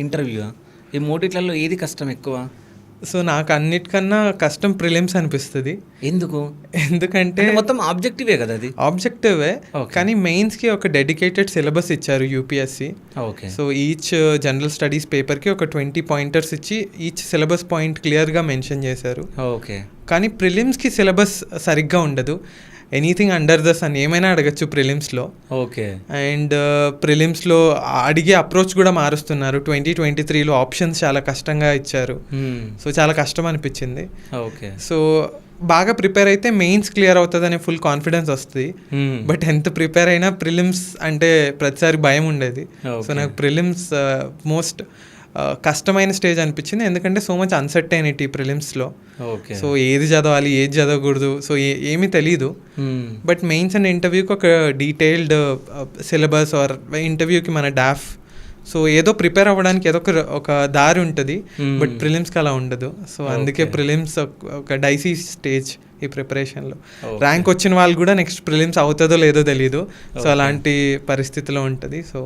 Interview ఈ మూడిట్లలో ఏది కష్టం ఎక్కువ? సో నాకు అన్నిటికన్నా కష్టం ప్రిలిమ్స్ అనిపిస్తుంది. ఎందుకు? ఎందుకంటే మొత్తం ఆబ్జెక్టివే కదా అది. ఆబ్జెక్టివే, Okay. కానీ మెయిన్స్కి ఒక డెడికేటెడ్ సిలబస్ ఇచ్చారు UPSC. Okay. So each general studies పేపర్కి ఒక 20 పాయింటర్స్ ఇచ్చి ఈచ్ సిలబస్ పాయింట్ క్లియర్గా మెన్షన్ చేశారు. ఓకే. కానీ ప్రిలిమ్స్కి సిలబస్ సరిగ్గా ఉండదు. ఎనీథింగ్ అండర్ ద సన్ ఏమైనా అడగచ్చు ప్రిలిమ్స్లో. ఓకే. అండ్ ప్రిలిమ్స్లో అడిగే అప్రోచ్ కూడా మారుస్తున్నారు. 2023లో ఆప్షన్స్ చాలా కష్టంగా ఇచ్చారు. సో చాలా కష్టం అనిపించింది. ఓకే. సో బాగా ప్రిపేర్ అయితే మెయిన్స్ క్లియర్ అవుతుంది అనే ఫుల్ కాన్ఫిడెన్స్ వస్తుంది. బట్ ఎంత ప్రిపేర్ అయినా ప్రిలిమ్స్ అంటే ప్రతిసారి భయం ఉండేది. సో నాకు ప్రిలిమ్స్ మోస్ట్ కష్టమైన స్టేజ్ అనిపించింది, ఎందుకంటే సో మచ్ అన్సర్టైనిటీ ప్రిలిమ్స్లో. ఓకే. సో ఏది చదవాలి ఏది చదవకూడదు, సో ఏమీ తెలీదు. బట్ మెయిన్స్ అండ్ ఇంటర్వ్యూకి ఒక డీటెయిల్డ్ సిలబస్ ఆర్ ఇంటర్వ్యూకి మన డాఫ్, సో ఏదో ప్రిపేర్ అవ్వడానికి ఏదో ఒక దారి ఉంటుంది. బట్ ప్రిలిమ్స్కి అలా ఉండదు. సో అందుకే ప్రిలిమ్స్ ఒక డైసీ స్టేజ్ ఈ ప్రిపరేషన్లో. ర్యాంక్ వచ్చిన వాళ్ళు కూడా నెక్స్ట్ ప్రిలిమ్స్ అవుతుందో లేదో తెలీదు. సో అలాంటి పరిస్థితిలో ఉంటుంది. సో